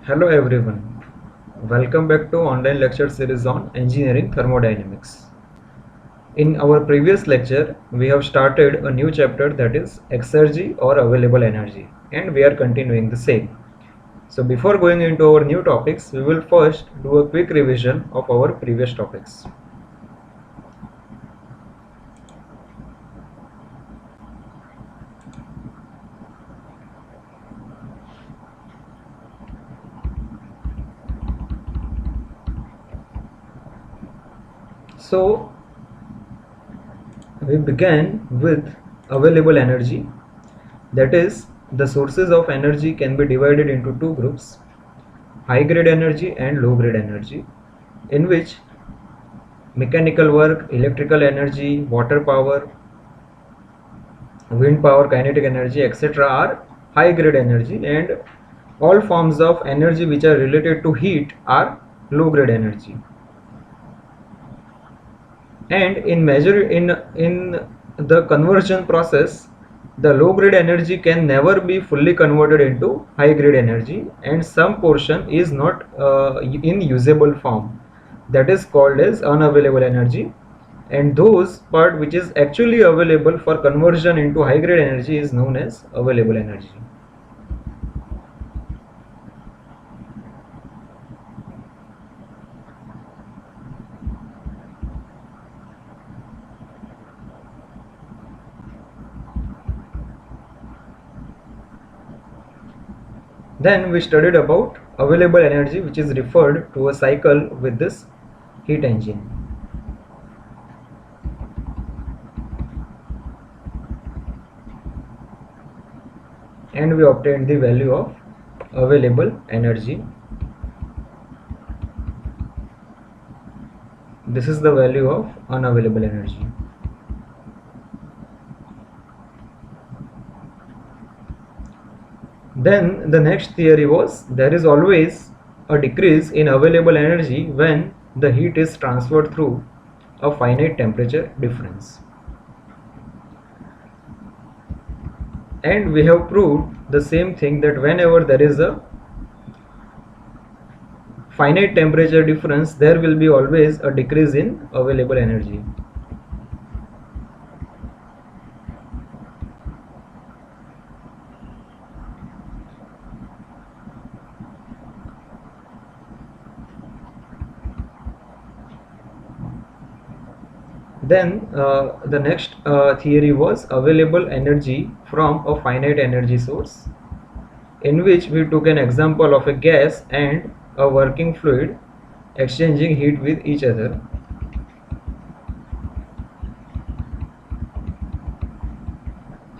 Hello everyone, welcome back to online lecture series on engineering thermodynamics. In our previous lecture, we have started a new chapter, that is exergy or available energy, and we are continuing the same. So before going into our new topics, we will first do a quick revision of our previous topics. So we began with available energy, that is, the sources of energy can be divided into two groups: high grade energy and low grade energy, in which mechanical work, electrical energy, water power, wind power, kinetic energy, etc. are high grade energy, and all forms of energy which are related to heat are low grade energy. And in the conversion process, the low grade energy can never be fully converted into high grade energy, and some portion is not in usable form, that is called as unavailable energy, and those part which is actually available for conversion into high grade energy is known as available energy. Then we studied about available energy, which is referred to a cycle with this heat engine. And we obtained the value of available energy. This is the value of unavailable energy. Then the next theory was there is always a decrease in available energy when the heat is transferred through a finite temperature difference. And we have proved the same thing, that whenever there is a finite temperature difference, there will be always a decrease in available energy. Then the next theory was available energy from a finite energy source, in which we took an example of a gas and a working fluid exchanging heat with each other.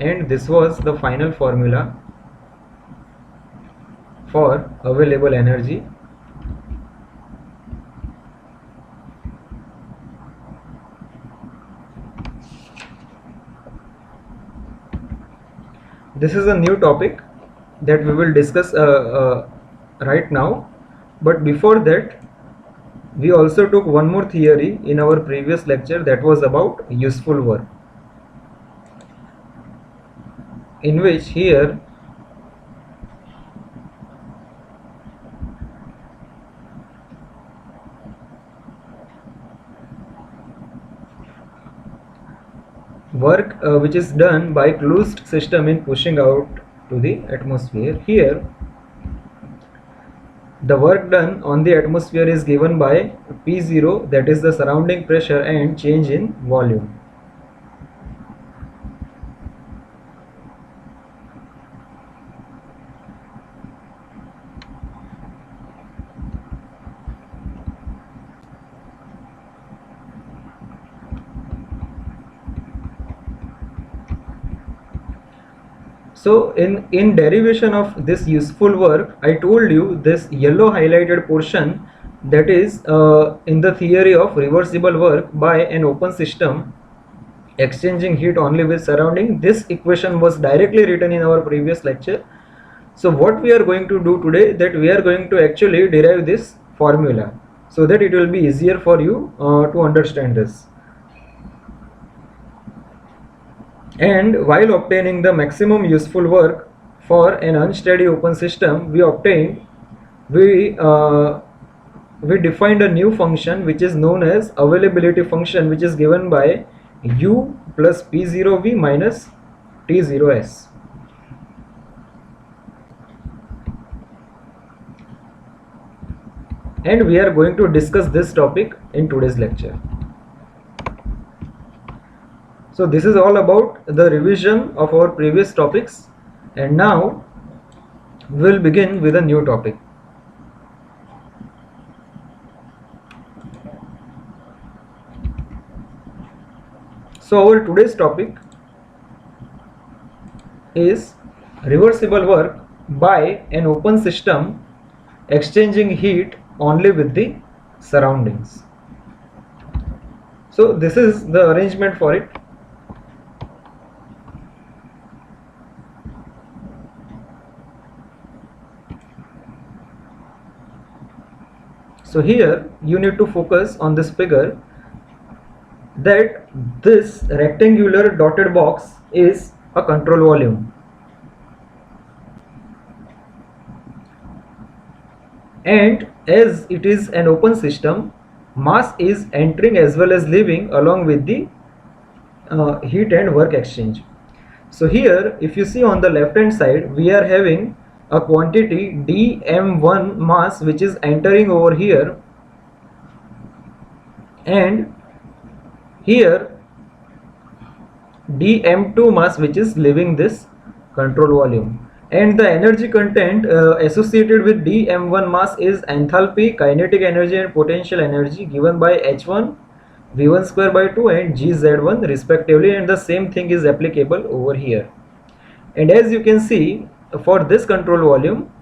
And this was the final formula for available energy. This is a new topic that we will discuss right now, but before that we also took one more theory in our previous lecture, that was about useful work, in which here work which is done by closed system in pushing out to the atmosphere. Here the work done on the atmosphere is given by P0, that is the surrounding pressure, and change in volume. So in derivation of this useful work, I told you this yellow highlighted portion, that is in the theory of reversible work by an open system exchanging heat only with surrounding. This equation was directly written in our previous lecture. So what we are going to do today, that we are going to actually derive this formula, so that it will be easier for you to understand this. And while obtaining the maximum useful work for an unsteady open system, we obtained we defined a new function which is known as availability function, which is given by u plus p0v minus t0s. And we are going to discuss this topic in today's lecture. So this is all about the revision of our previous topics, and now we will begin with a new topic. So our today's topic is reversible work by an open system exchanging heat only with the surroundings. So this is the arrangement for it. So here you need to focus on this figure, that this rectangular dotted box is a control volume, and as it is an open system, mass is entering as well as leaving along with the heat and work exchange. So here if you see on the left hand side, we are having a quantity dm1 mass which is entering over here, and here dm2 mass which is leaving this control volume, and the energy content associated with dm1 mass is enthalpy, kinetic energy and potential energy given by h1 v1 square by 2 and gz1 respectively, and the same thing is applicable over here. And as you can see, for this control volume,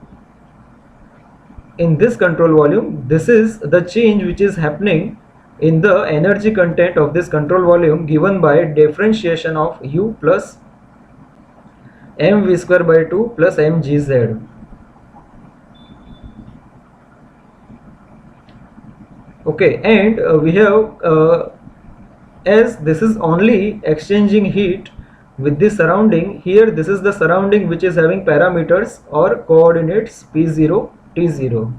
in this control volume, this is the change which is happening in the energy content of this control volume given by differentiation of u plus mv square by 2 plus mgz. Okay, and we have as this is only exchanging heat with the surrounding, here this is the surrounding which is having parameters or coordinates p0 t0.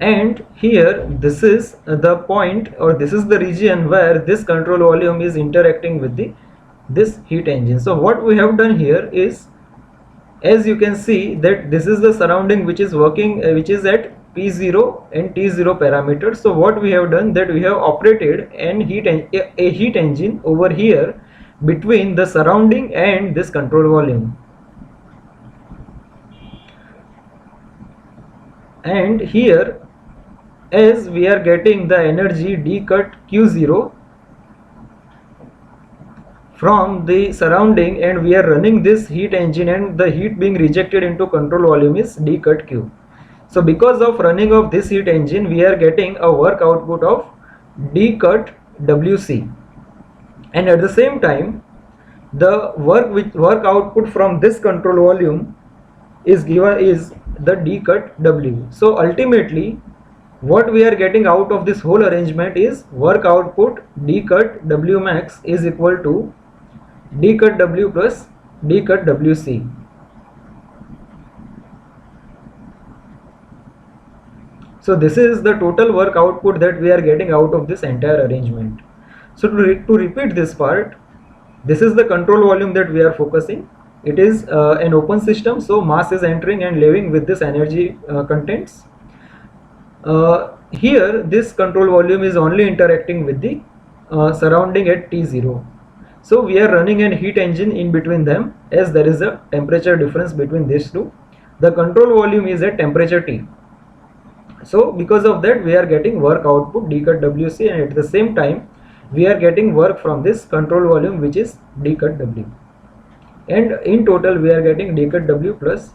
And here this is the point, or this is the region where this control volume is interacting with this heat engine. So what we have done here is, as you can see, that this is the surrounding which is working which is at p0 and t0 parameters. So what we have done, that we have operated a heat engine over here between the surrounding and this control volume. And here, as we are getting the energy d cut q0 from the surrounding, and we are running this heat engine, and the heat being rejected into control volume is d cut q. So because of running of this heat engine, we are getting a work output of d cut wc, and at the same time the work output from this control volume is given is the d cut w. So ultimately what we are getting out of this whole arrangement is work output d cut w max is equal to d cut w plus d cut wc. So this is the total work output that we are getting out of this entire arrangement. So to repeat this part, this is the control volume that we are focusing. It is an open system, so mass is entering and leaving with this energy contents. Here this control volume is only interacting with the surrounding at T0. So we are running an heat engine in between them, as there is a temperature difference between these two. The control volume is at temperature T. So because of that we are getting work output d cut wc, and at the same time we are getting work from this control volume which is d cut w, and in total we are getting d cut w plus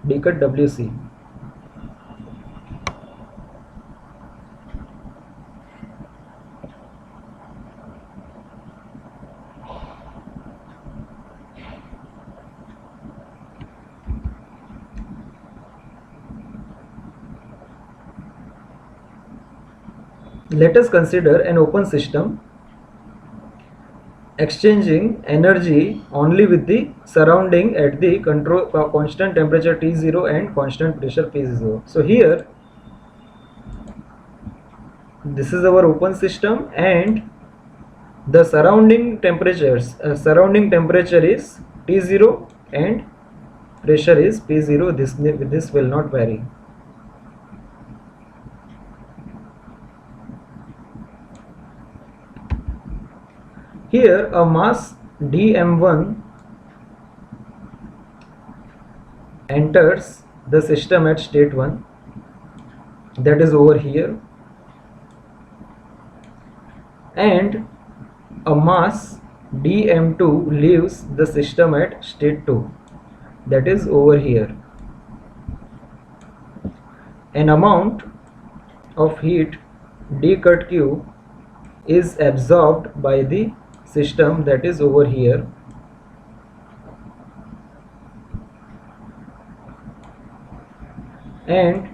d cut wc. Let us consider an open system exchanging energy only with the surrounding at the control constant temperature T0 and constant pressure P0. So here this is our open system, and the surrounding temperature is T0 and pressure is P0. This will not vary. Here a mass dm1 enters the system at state 1, that is over here, and a mass dm2 leaves the system at state 2, that is over here. An amount of heat d cut q is absorbed by the system, that is over here, and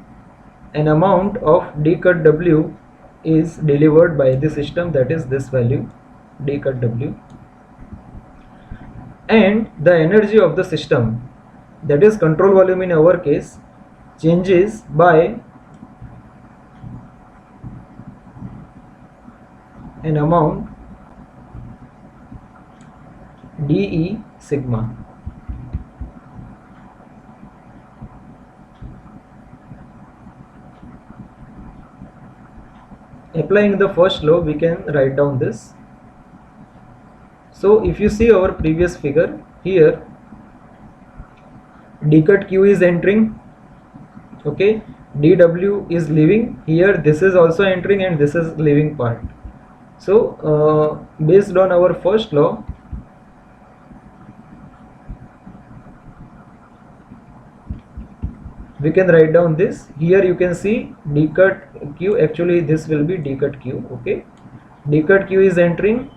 an amount of d cut w is delivered by the system, that is this value d cut w, and the energy of the system, that is control volume in our case, changes by an amount dE sigma. Applying the first law, we can write down this. So if you see our previous figure, here d cut q is entering, okay, dw is leaving, here this is also entering and this is leaving part. So based on our first law, we can write down this. Here you can see d cut q, actually this will be d cut q, okay, d cut q is entering,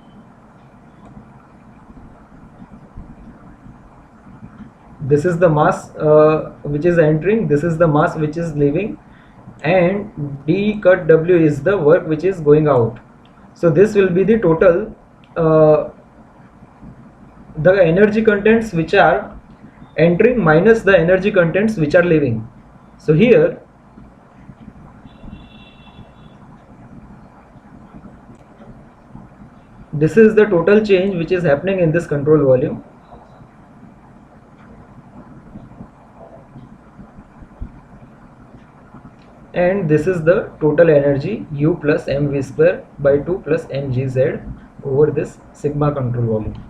this is the mass which is entering, this is the mass which is leaving, and d cut w is the work which is going out. So this will be the total the energy contents which are entering minus the energy contents which are leaving. So here this is the total change which is happening in this control volume, and this is the total energy U plus mv square by 2 plus mgz over this sigma control volume.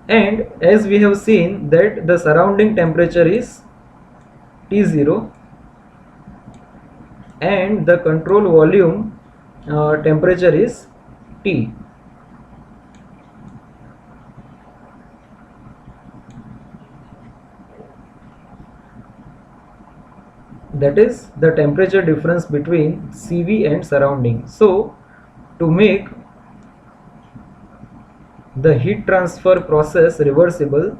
And as we have seen that the surrounding temperature is T0 and the control volume temperature is T. That is the temperature difference between CV and surrounding. So to make the heat transfer process reversible,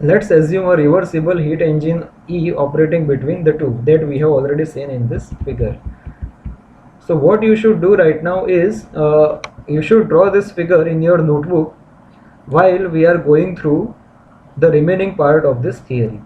let's assume a reversible heat engine E operating between the two, that we have already seen in this figure. So what you should do right now is you should draw this figure in your notebook while we are going through the remaining part of this theory.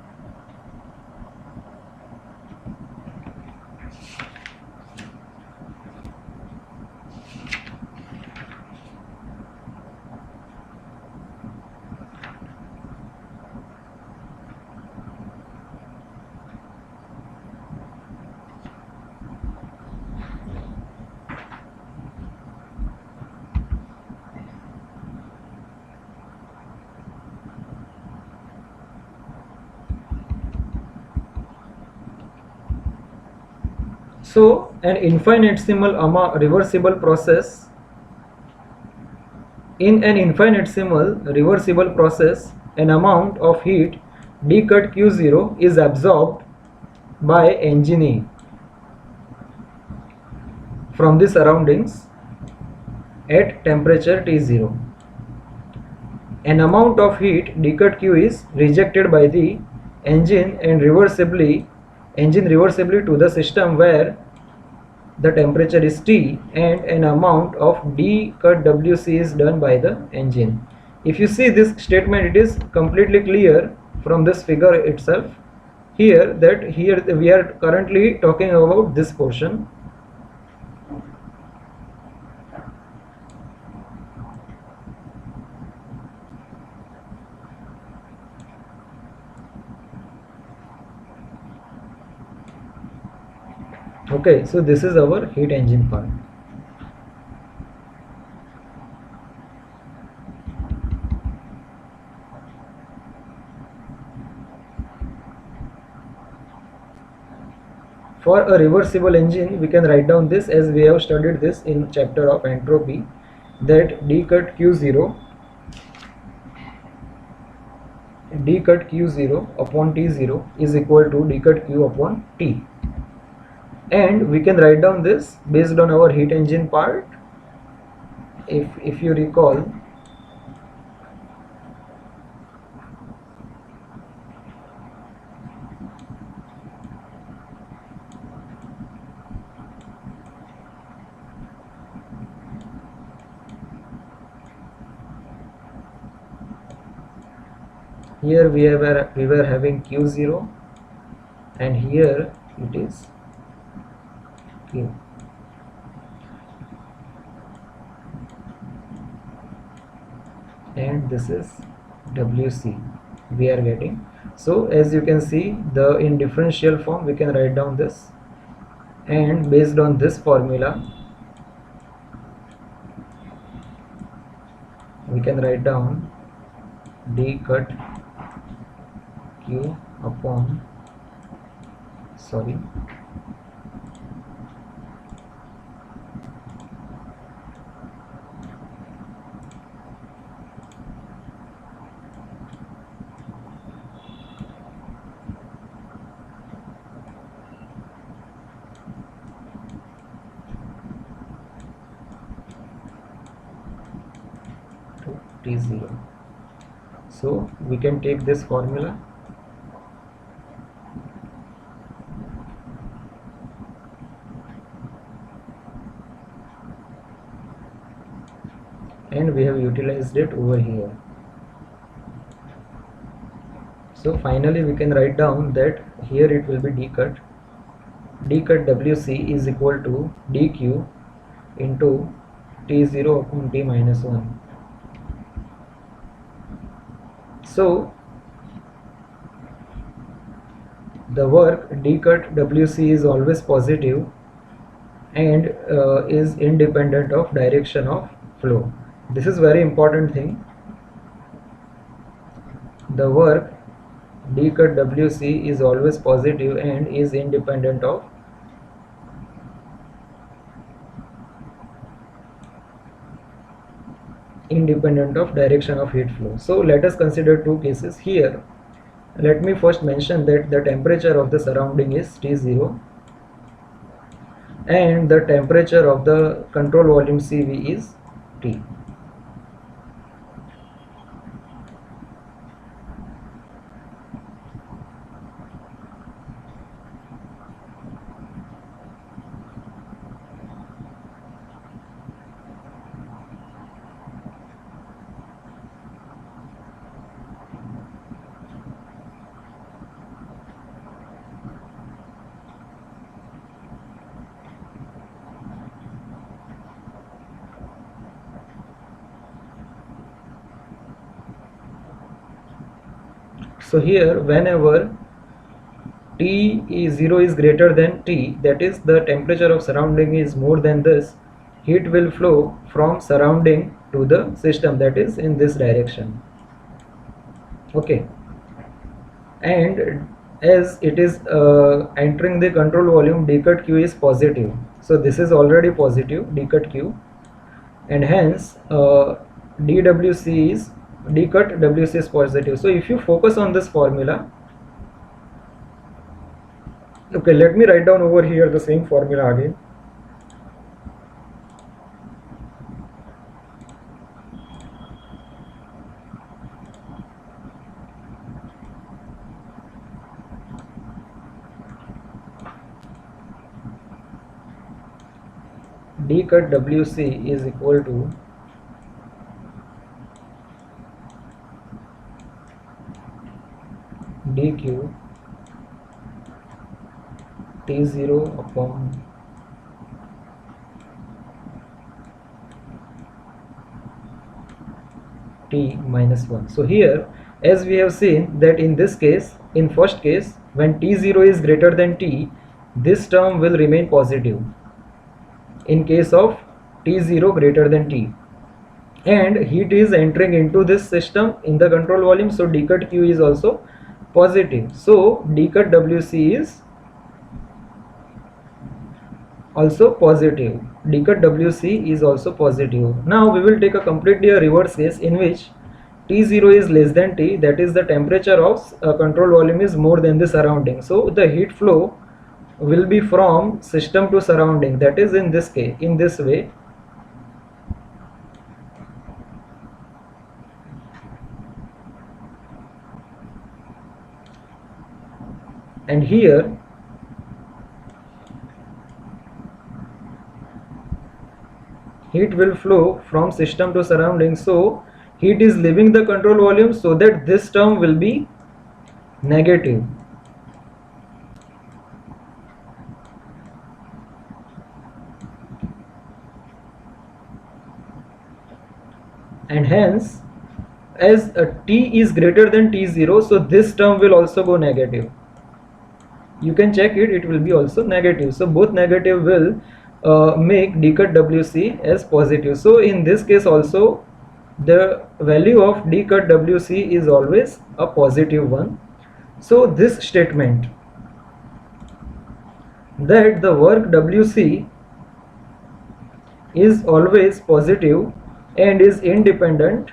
So an infinitesimal reversible process, in an infinitesimal reversible process, an amount of heat d cut q0 is absorbed by engine E from the surroundings at temperature T0, an amount of heat d cut q is rejected by the engine and reversibly to the system where the temperature is T and an amount of d cut Wc is done by the engine. If you see this statement, it is completely clear from this figure itself here that here we are currently talking about this portion. Okay, so this is our heat engine part. For a reversible engine, we can write down this as we have studied this in chapter of entropy, that d cut q0 upon T0 is equal to d cut q upon T. And we can write down this based on our heat engine part. If you recall, here we were having q0 and here it is q. And this is Wc we are getting. So as you can see, the in differential form we can write down this, and based on this formula we can write down d cut q upon T0. So we can take this formula and we have utilized it over here. So finally we can write down that here it will be d cut Wc is equal to dq into T0 upon T minus 1. So the work d cut Wc is always positive and is independent of direction of flow. This is very important thing. The work d cut Wc is always positive and is independent of direction of heat flow. So let us consider two cases here. Let me first mention that the temperature of the surrounding is T0 and the temperature of the control volume Cv is T. So here whenever T0 is greater than T, that is the temperature of surrounding is more than this, heat will flow from surrounding to the system, that is in this direction. Okay, and as it is entering the control volume, d cut q is positive, so this is already positive, d cut q, and hence d cut Wc is positive. So if you focus on this formula, okay, let me write down over here the same formula again. d cut Wc is equal to dq T0 upon T minus 1. So here, as we have seen that in this case, in first case, when T0 is greater than T, this term will remain positive in case of T0 greater than T, and heat is entering into this system in the control volume, so d cut Q is also positive. So d cut Wc is also positive. D cut Wc is also positive. Now we will take a completely a reverse case in which T0 is less than T, that is the temperature of control volume is more than the surrounding. So the heat flow will be from system to surrounding, that is in this case, in this way. And here heat will flow from system to surrounding, so heat is leaving the control volume, so that this term will be negative. And hence, as T is greater than T0, so this term will also go negative. You can check it, it will be also negative. So both negative will make d cut Wc as positive. So in this case also, the value of d cut Wc is always a positive one. So this statement that the work Wc is always positive and is independent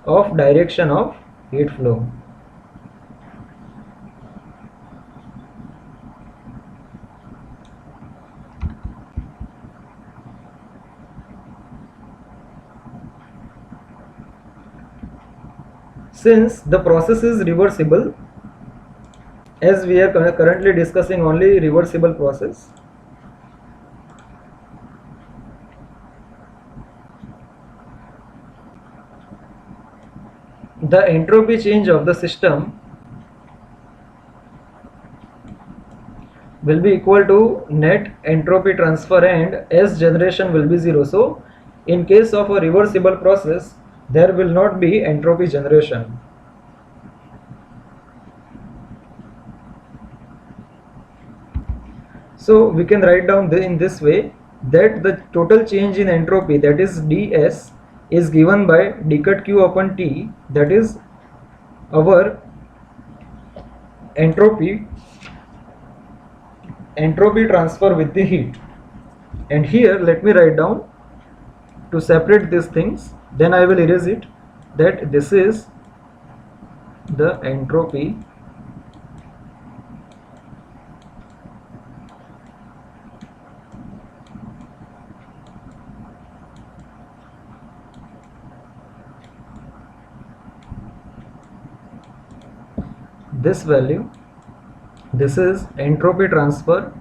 of direction of heat flow. Since the process is reversible, as we are currently discussing only reversible process, the entropy change of the system will be equal to net entropy transfer, and S generation will be 0. So in case of a reversible process, there will not be entropy generation. So we can write down in this way that the total change in entropy, that is ds, is given by d cut Q upon T, that is our entropy transfer with the heat. And here let me write down to separate these things, then I will erase it, that this is the entropy this value, this is entropy transfer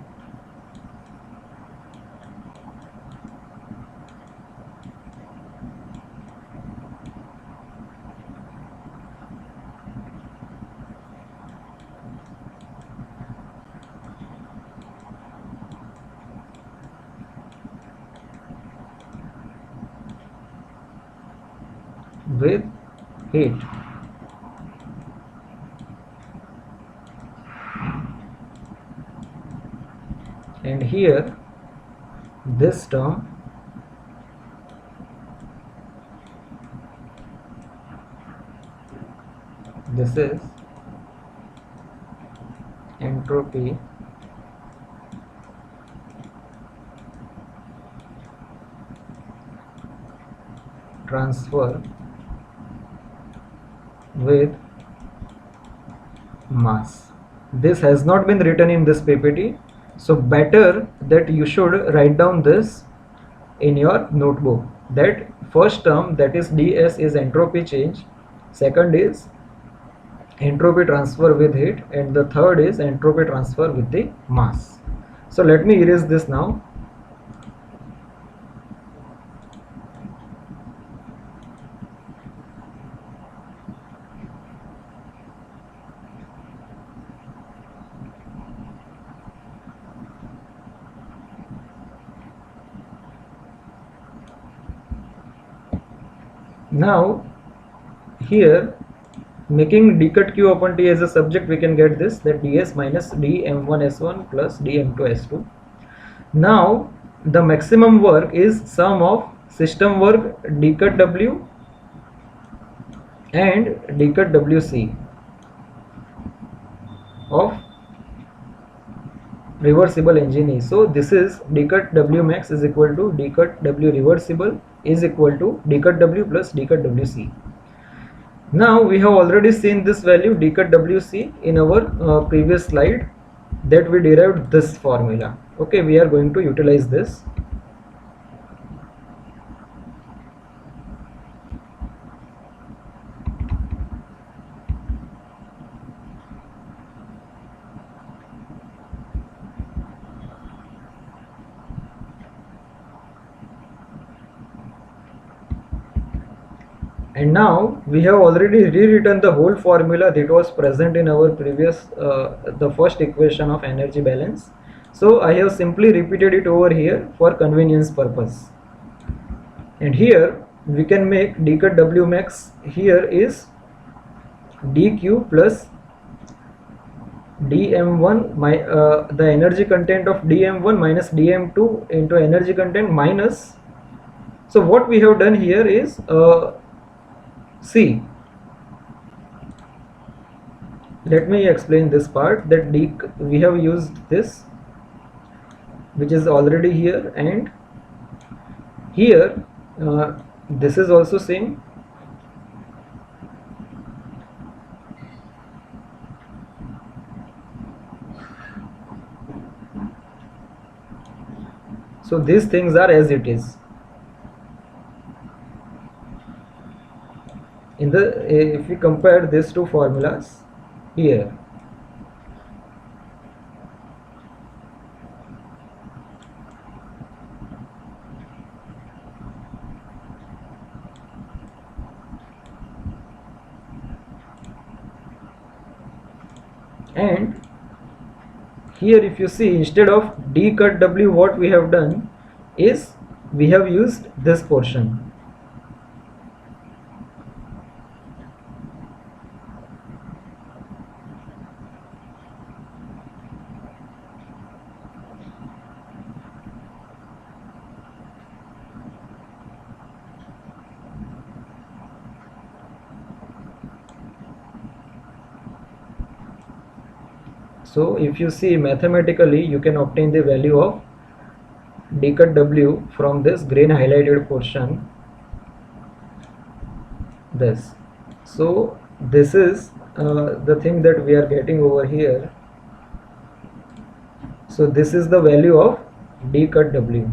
with heat. And here this term this is entropy transfer with mass. This has not been written in this PPT, so better that you should write down this in your notebook, that first term, that is ds, is entropy change, second is entropy transfer with heat, and the third is entropy transfer with the mass. So let me erase this now. Now here, making d cut q upon t as a subject, we can get this, that ds minus dm1s1 plus dm2s2. Now the maximum work is sum of system work d cut w and d cut wc of reversible engine E. So this is d cut w max is equal to d cut w reversible is equal to d cut w plus d cut wc. Now we have already seen this value d cut wc in our previous slide, that we derived this formula. Okay, we are going to utilize this. And now we have already rewritten the whole formula that was present in our previous the first equation of energy balance. So I have simply repeated it over here for convenience purpose. And here we can make d cut w max here is dq plus dm1 the energy content of dm1 minus dm2 into energy content minus. So what we have done here is see, let me explain this part, that we have used this which is already here, and here this is also same. So these things are as it is. In the if we compare these two formulas here, and here if you see, instead of d cut w, what we have done is we have used this portion. So if you see mathematically, you can obtain the value of d cut w from this green highlighted portion, this. So this is the thing that we are getting over here. So this is the value of d cut w.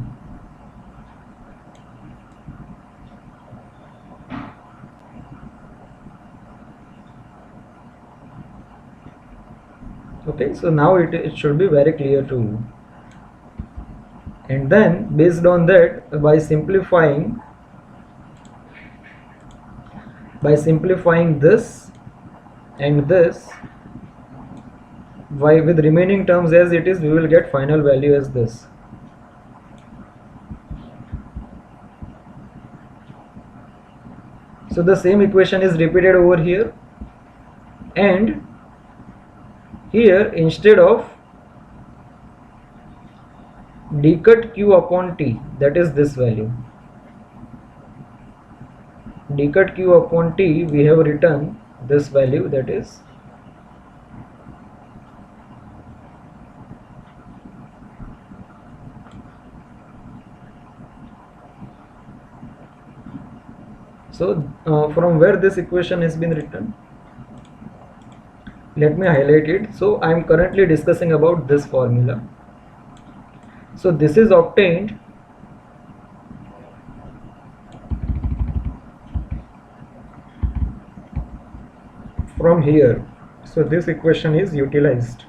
Okay, so now it should be very clear to you. And then based on that, by simplifying this and this, with remaining terms as it is, we will get final value as this. So the same equation is repeated over here, and here instead of d cut q upon t, that is this value, d cut q upon t, we have written this value, that is so from where this equation has been written, let me highlight it. So I am currently discussing about this formula. So this is obtained from here. So this equation is utilized.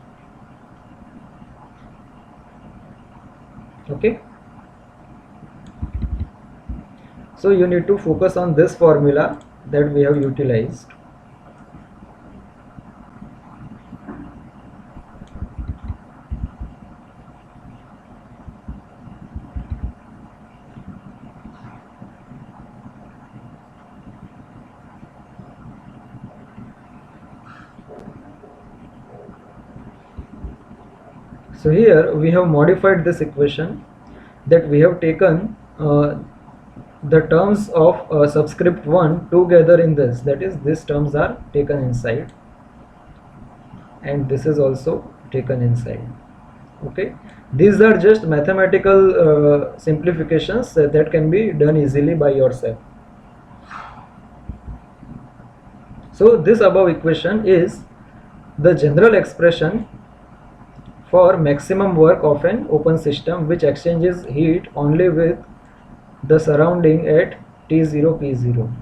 Okay, so you need to focus on this formula that we have utilized. So here we have modified this equation, that we have taken the terms of subscript 1 together in this, that is these terms are taken inside and this is also taken inside. Okay, these are just mathematical simplifications that can be done easily by yourself. So this above equation is the general expression for maximum work of an open system which exchanges heat only with the surrounding at T0 P0.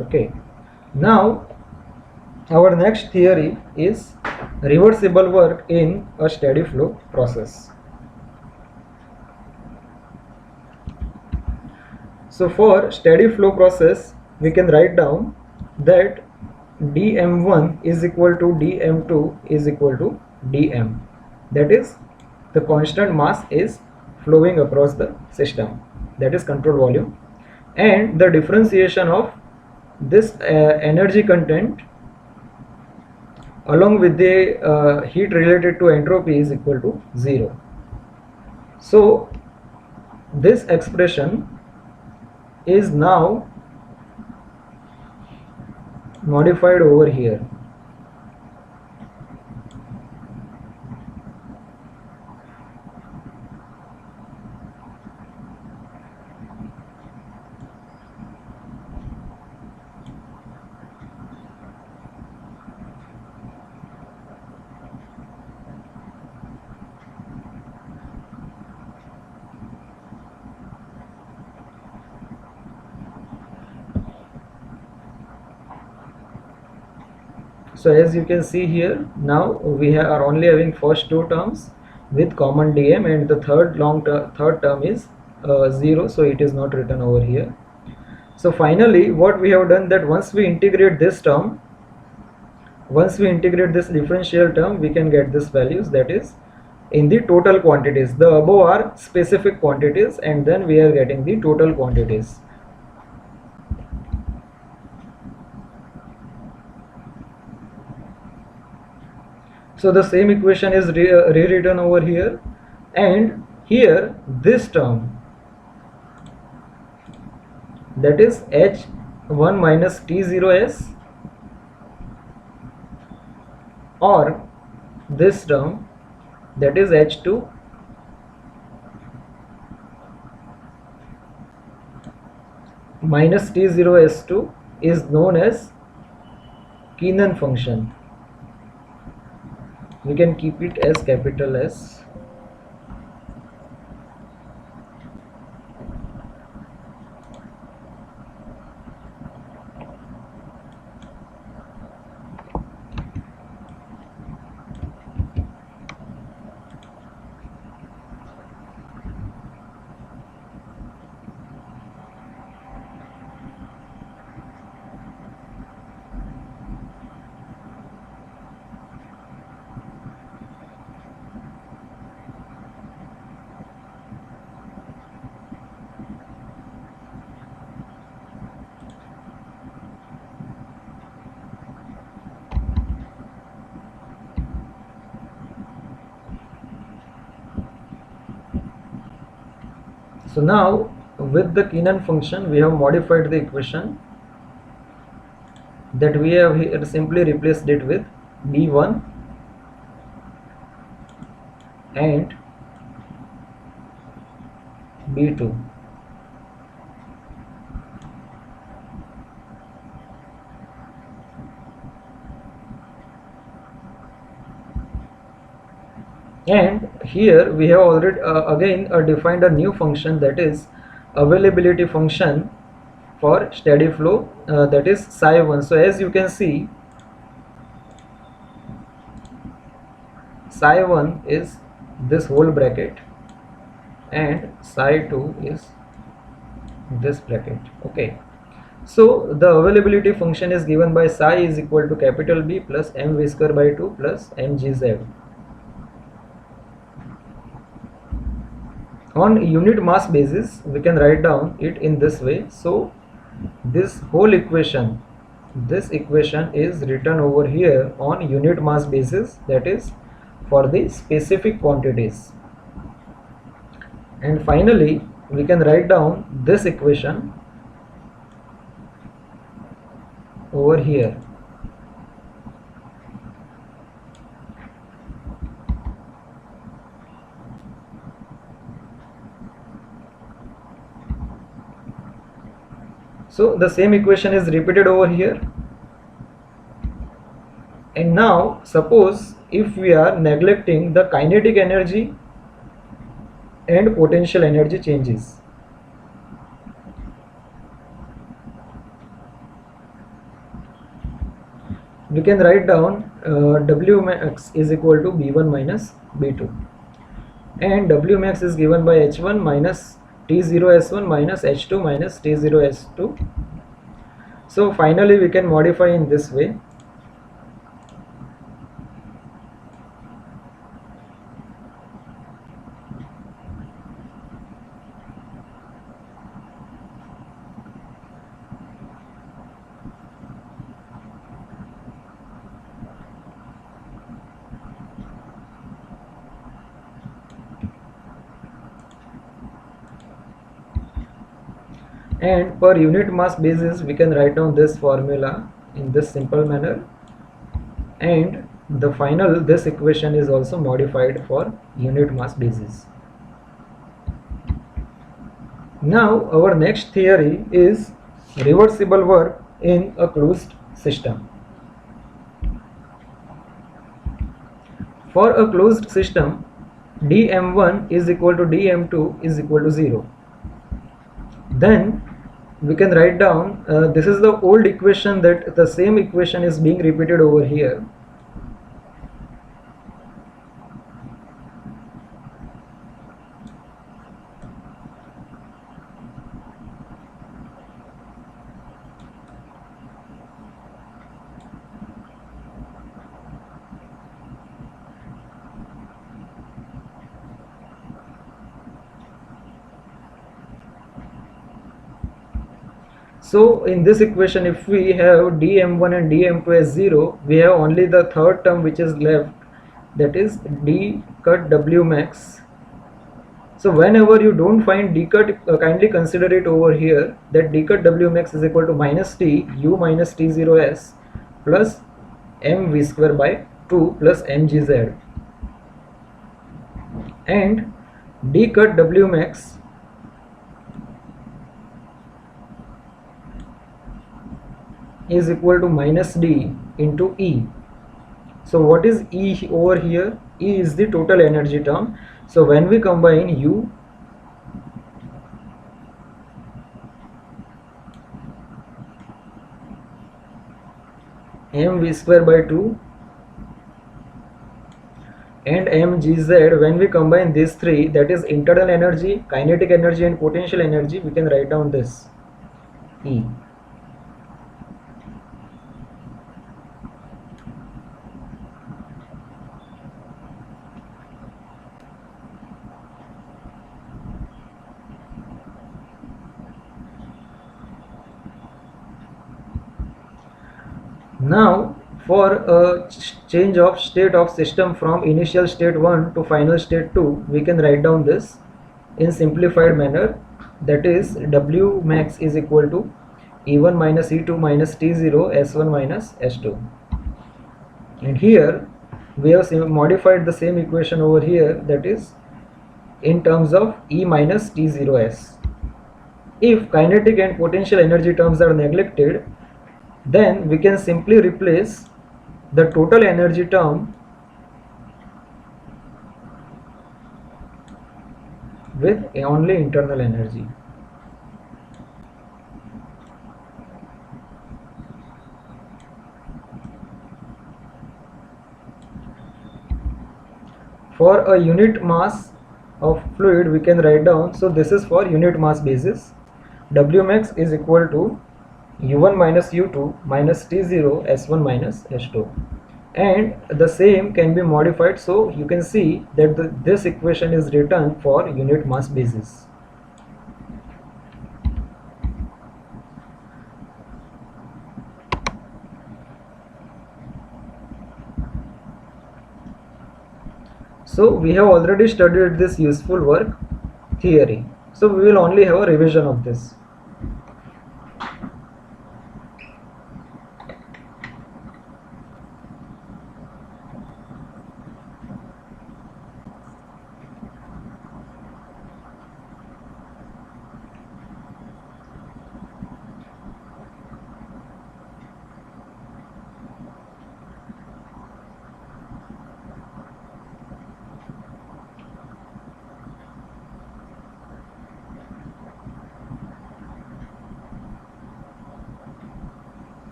Okay, now our next theory is reversible work in a steady flow process. So for steady flow process we can write down that dm1 is equal to dm2 is equal to dm, that is the constant mass is flowing across the system, that is control volume, and the differentiation of this energy content along with the heat related to entropy is equal to 0. So this expression is now modified over here. So as you can see here, now we are only having first two terms with common dm, and the third term is 0, so it is not written over here. So finally what we have done, that once we integrate this term, once we integrate this differential term, we can get this values, that is in the total quantities. The above are specific quantities and then we are getting the total quantities. So the same equation is rewritten over here, and here this term, that is H1 minus T0s, or this term, that is H2 minus T0s2, is known as Keenan function. We can keep it as capital S. So now with the Keenan function we have modified the equation, that we have here simply replaced it with B1 and B2. And here we have already again defined a new function, that is availability function for steady flow, that is psi1. So as you can see, psi1 is this whole bracket, and psi 2 is this bracket. Okay, so the availability function is given by psi is equal to capital B plus mv square by 2 plus mgz. On unit mass basis we can write down it in this way. So this whole equation, this equation is written over here on unit mass basis, that is for the specific quantities. And finally we can write down this equation over here. So the same equation is repeated over here. And now suppose if we are neglecting the kinetic energy and potential energy changes, we can write down W max is equal to B1 minus B2, and W max is given by H1 minus T0 S1 minus H2 minus T0 S2. So finally we can modify in this way. And per unit mass basis we can write down this formula in this simple manner, and the final this equation is also modified for unit mass basis. Now our next theory is reversible work in a closed system. For a closed system, dm1 is equal to dm2 is equal to 0. Then we can write down this is the old equation, that the same equation is being repeated over here. So in this equation, if we have dm1 and dm2 as 0, we have only the third term which is left, that is d cut w max. So whenever you don't find d cut, kindly consider it over here, that d cut w max is equal to minus t u minus t0 s plus mv square by 2 plus mgz, and d cut w max is equal to minus d into E. So what is E over here? E is the total energy term. So when we combine U mv square by 2 and mgz, when we combine these three, that is internal energy, kinetic energy and potential energy, we can write down this E. Now for a change of state of system from initial state 1 to final state 2, we can write down this in simplified manner, that is W max is equal to E1 minus E2 minus T0 S1 minus S2. And here we have modified the same equation over here, that is in terms of E minus T0S. If kinetic and potential energy terms are neglected, then we can simply replace the total energy term with only internal energy. For a unit mass of fluid we can write down. So this is for unit mass basis. Wmax is equal to U1 minus U2 minus T0 S1 minus S2, and the same can be modified, so you can see that this equation is written for unit mass basis. So we have already studied this useful work theory, so we will only have a revision of this.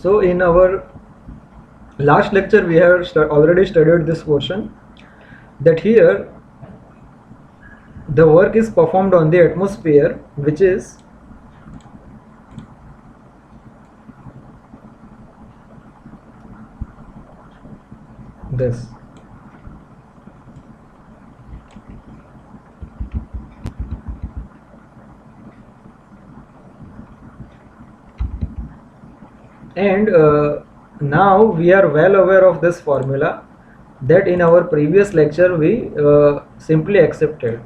So in our last lecture we have already studied this portion, that here the work is performed on the atmosphere, which is this. And now we are well aware of this formula that in our previous lecture we simply accepted.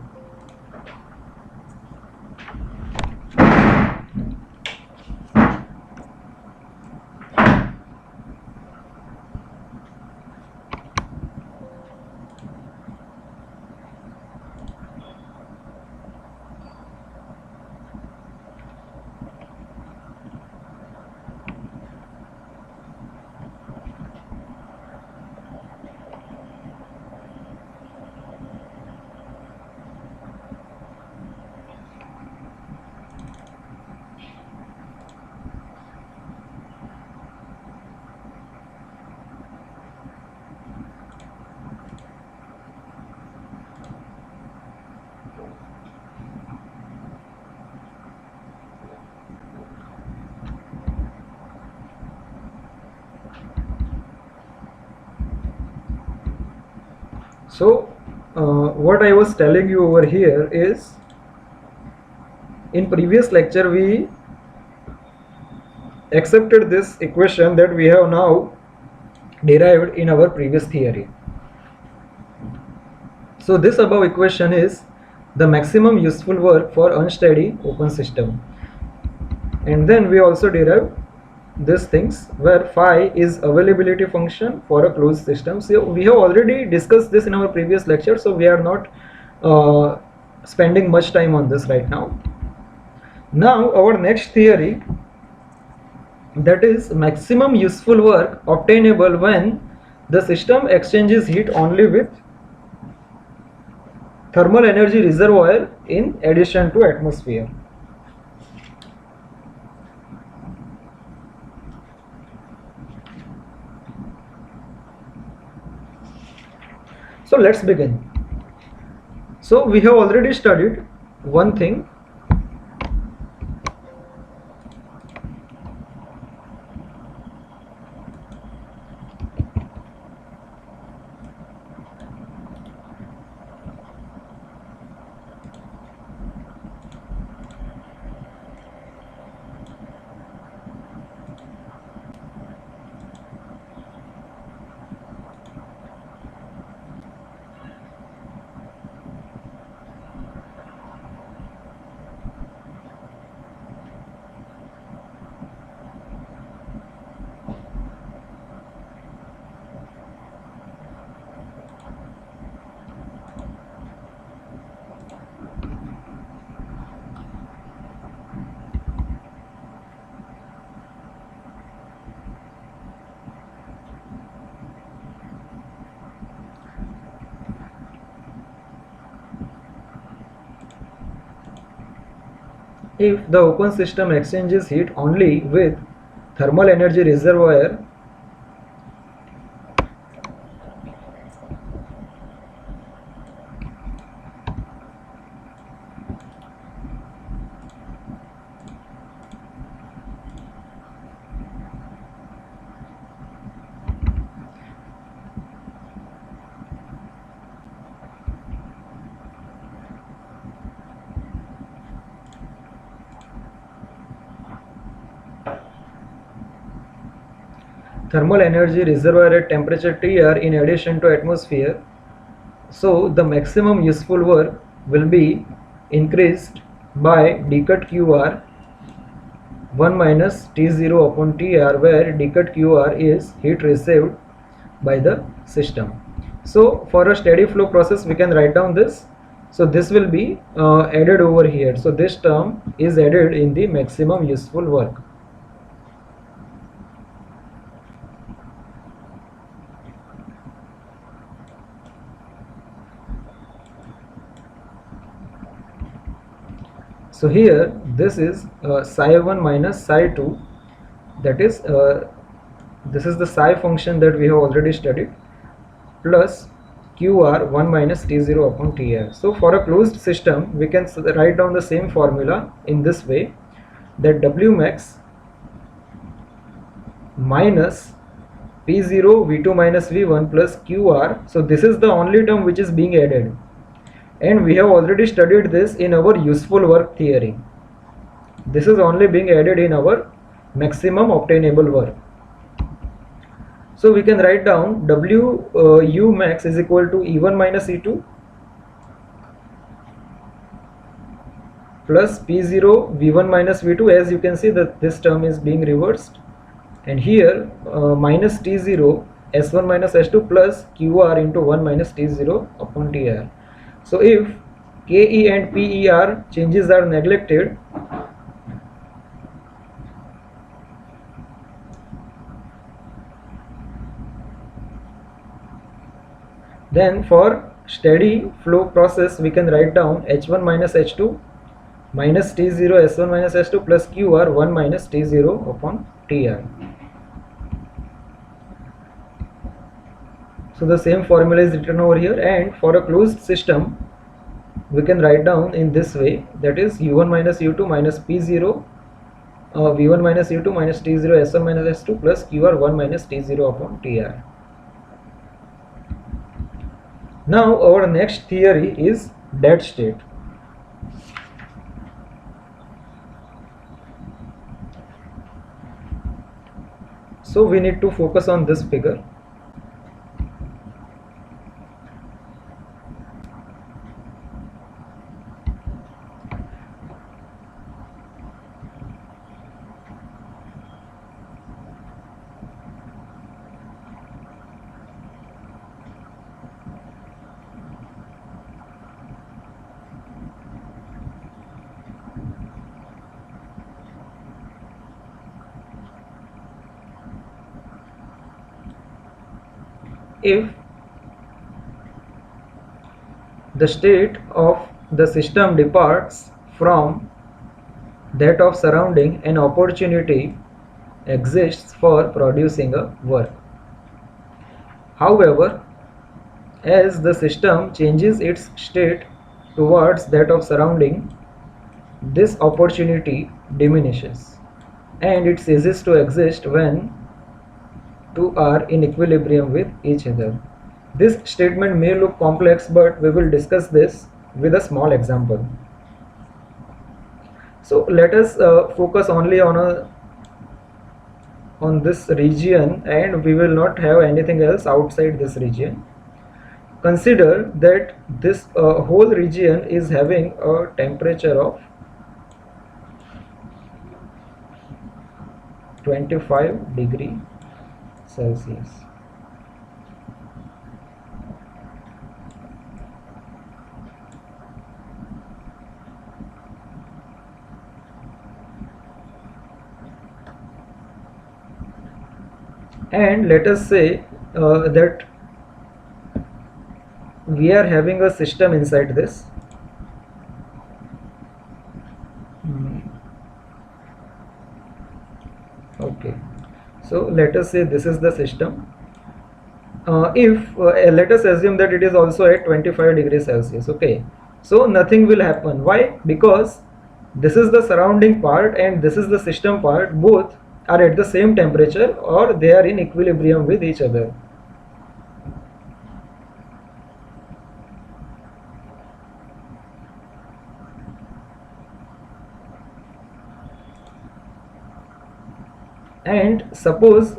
So what I was telling you over here is, in previous lecture we accepted this equation that we have now derived in our previous theory. So this above equation is the maximum useful work for unsteady open system, and then we also derived these things where phi is availability function for a closed system. So we have already discussed this in our previous lecture, so we are not spending much time on this right now. Now our next theory, that is maximum useful work obtainable when the system exchanges heat only with thermal energy reservoir in addition to atmosphere. So let's begin. So we have already studied one thing, if the open system exchanges heat only with thermal energy reservoir, thermal energy reservoir at temperature Tr in addition to atmosphere, so the maximum useful work will be increased by d cut Qr 1 minus T0 upon Tr, where d cut Qr is heat received by the system. So for a steady flow process we can write down this. So this will be added over here. So this term is added in the maximum useful work. So here this is psi 1 minus psi 2, that is this is the psi function that we have already studied, plus Qr 1 minus T0 upon Tr. So for a closed system we can write down the same formula in this way, that W max minus P0 V2 minus V1 plus Qr. So this is the only term which is being added, and we have already studied this in our useful work theory. This is only being added in our maximum obtainable work. So we can write down W U max is equal to E1 minus E2 plus P0 V1 minus V2. As you can see that this term is being reversed, and here minus T0 S1 minus S2 plus QR into 1 minus T0 upon TR. So if KE and PER changes are neglected, then for steady flow process we can write down H1 minus H2 minus T0 S1 minus S2 plus QR 1 minus T0 upon TR. So the same formula is written over here, and for a closed system we can write down in this way, that is U1 minus U2 minus P0 V1 minus U2 minus T0 S1 minus S2 plus QR 1 minus T0 upon TR. Now our next theory is dead state. So we need to focus on this figure. If the state of the system departs from that of surrounding, an opportunity exists for producing a work. However, as the system changes its state towards that of surrounding, this opportunity diminishes and it ceases to exist when two are in equilibrium with each other. This statement may look complex, but we will discuss this with a small example. So let us focus only on this region, and we will not have anything else outside this region. Consider that this whole region is having a temperature of 25 degree Celsius. And let us say that we are having a system inside this. So let us say this is the system. If let us assume that it is also at 25 degrees Celsius. Okay, so nothing will happen. Why? Because this is the surrounding part and this is the system part. Both are at the same temperature, or they are in equilibrium with each other. And suppose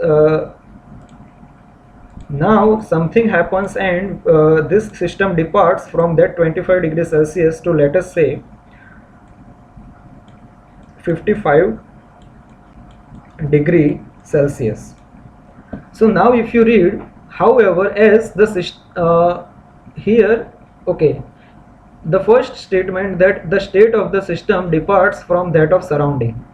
now something happens and this system departs from that 25 degrees Celsius to, let us say, 55 degree Celsius. So now if you read, however, as the here, okay, the first statement that the state of the system departs from that of surrounding.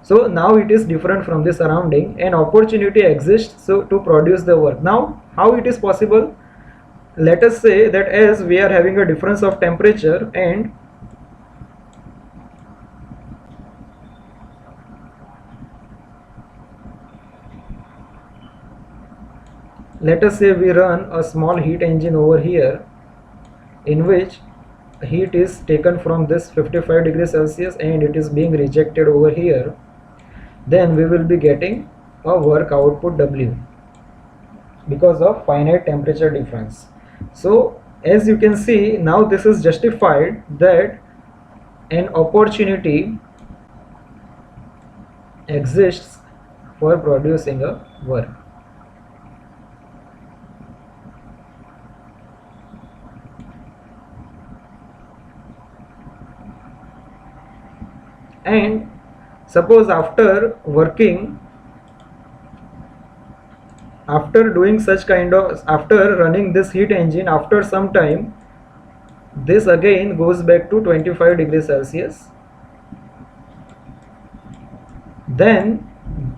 So now it is different from the surrounding, and opportunity exists so to produce the work. Now how it is possible? Let us say that as we are having a difference of temperature, and let us say we run a small heat engine over here, in which heat is taken from this 55 degrees Celsius and it is being rejected over here. Then we will be getting a work output W because of finite temperature difference. So as you can see, now this is justified that an opportunity exists for producing a work. And suppose after working, after doing such kind of, after running this heat engine, after some time, this again goes back to 25 degrees Celsius, then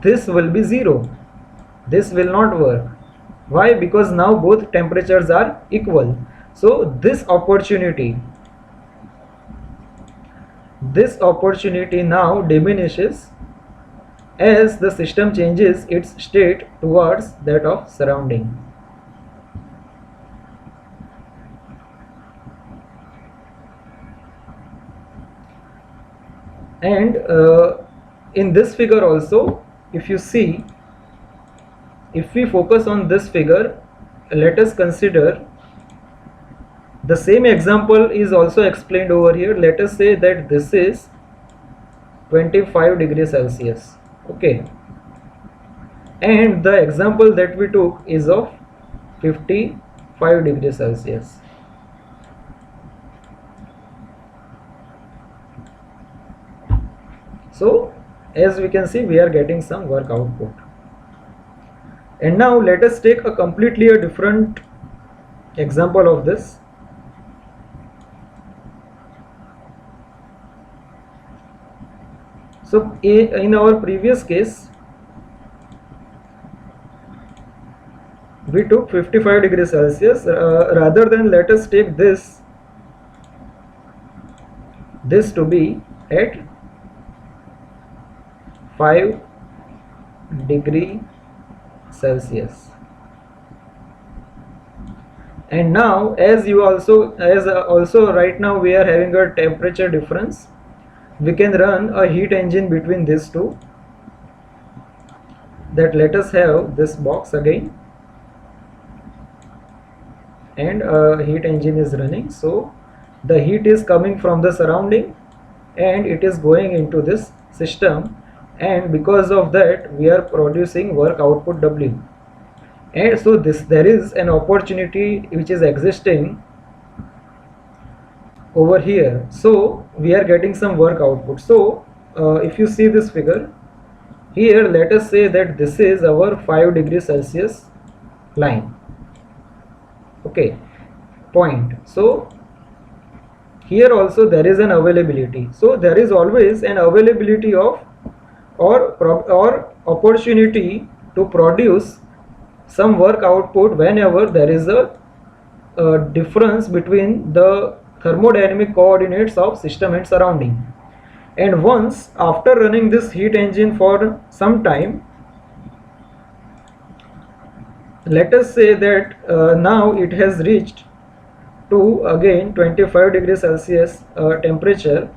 this will be zero. This will not work. Why? Because now both temperatures are equal. So this opportunity now diminishes as the system changes its state towards that of surrounding. And in this figure also, if you see, if we focus on this figure, let us consider the same example is also explained over here. Let us say that this is 25 degrees Celsius. Okay, and the example that we took is of 55 degrees Celsius. So as we can see, we are getting some work output. And now let us take a completely different example of this. So in our previous case, we took 55 degrees Celsius. Rather than, let us take this to be at 5 degree Celsius. And now as also right now we are having a temperature difference, we can run a heat engine between these two. That let us have this box again, and a heat engine is running. So the heat is coming from the surrounding and it is going into this system, and because of that we are producing work output W. And so there is an opportunity which is existing over here, so we are getting some work output. So if you see this figure here, let us say that this is our 5 degrees Celsius line, okay, point. So here also there is an availability. So there is always an availability of or opportunity to produce some work output whenever there is a difference between the thermodynamic coordinates of system and surrounding. And once after running this heat engine for some time, let us say that now it has reached to again 25 degrees Celsius temperature,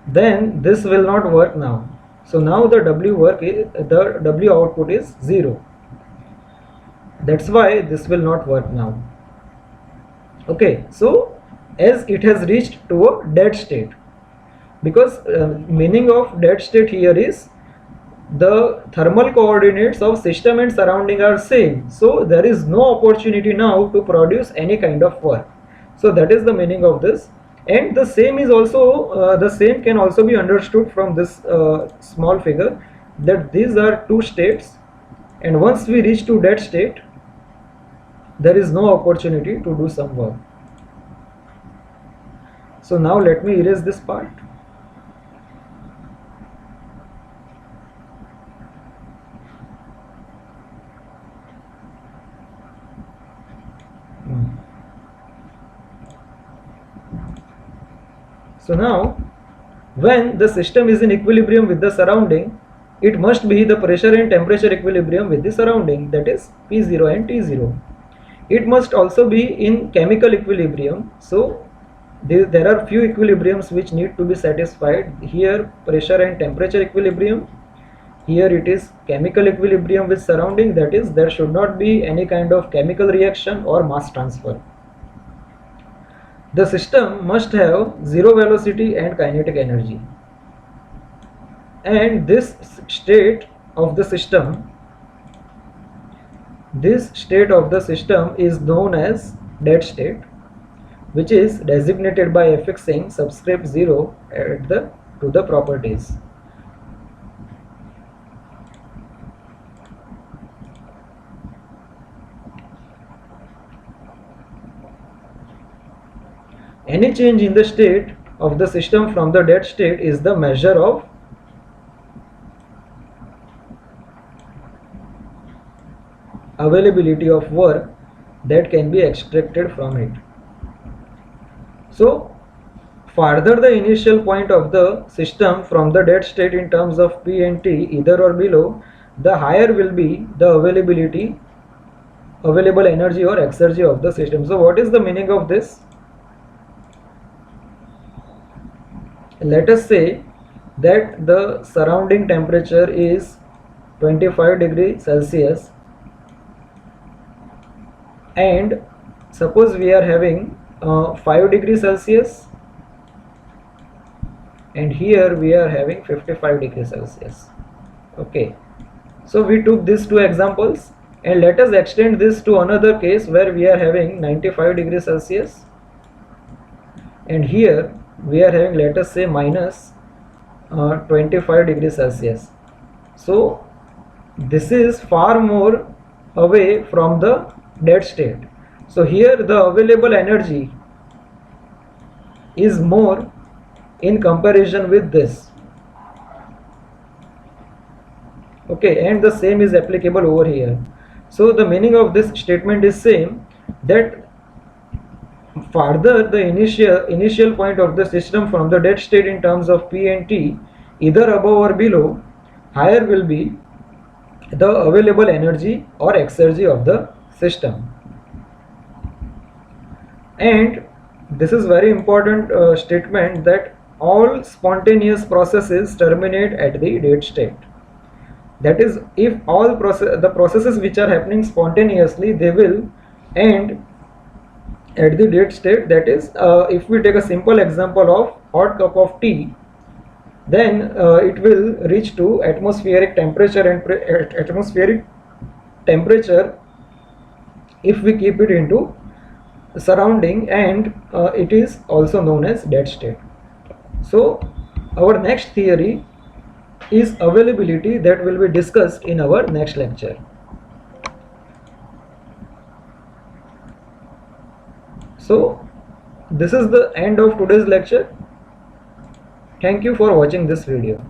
then this will not work now. So now the W output is 0. That's why this will not work now. Okay, so as it has reached to a dead state, because meaning of dead state here is the thermal coordinates of system and surrounding are same, so there is no opportunity now to produce any kind of work. So that is the meaning of this. And the same is also the same can also be understood from this small figure, that these are two states, and once we reach to dead state, there is no opportunity to do some work. So now let me erase this part. So now when the system is in equilibrium with the surrounding, it must be the pressure and temperature equilibrium with the surrounding, that is P0 and T0. It must also be in chemical equilibrium. So there are few equilibriums which need to be satisfied. Here pressure and temperature equilibrium, here it is chemical equilibrium with surrounding, that is there should not be any kind of chemical reaction or mass transfer. The system must have zero velocity and kinetic energy, and this state of the system is known as dead state, which is designated by affixing subscript 0 to the properties. Any change in the state of the system from the dead state is the measure of availability of work that can be extracted from it. So farther the initial point of the system from the dead state in terms of P and T, either or below, the higher will be the available energy or exergy of the system. So what is the meaning of this? Let us say that the surrounding temperature is 25 degrees Celsius, and suppose we are having 5 degrees Celsius, and here we are having 55 degrees Celsius. Okay, so we took these two examples, and let us extend this to another case where we are having 95 degrees Celsius, and here we are having, let us say, minus 25 degrees Celsius. So this is far more away from the dead state. So here the available energy is more in comparison with this. Okay, and the same is applicable over here. So the meaning of this statement is same, that farther the initial point of the system from the dead state in terms of P and T, either above or below, higher will be the available energy or exergy of the system. And this is very important statement, that all spontaneous processes terminate at the dead state. That is, if all the processes which are happening spontaneously, they will end at the dead state. That is, if we take a simple example of hot cup of tea, then it will reach to atmospheric temperature, and atmospheric temperature, if we keep it into surrounding, and it is also known as dead state. So our next theory is availability, that will be discussed in our next lecture. So this is the end of today's lecture. Thank you for watching this video.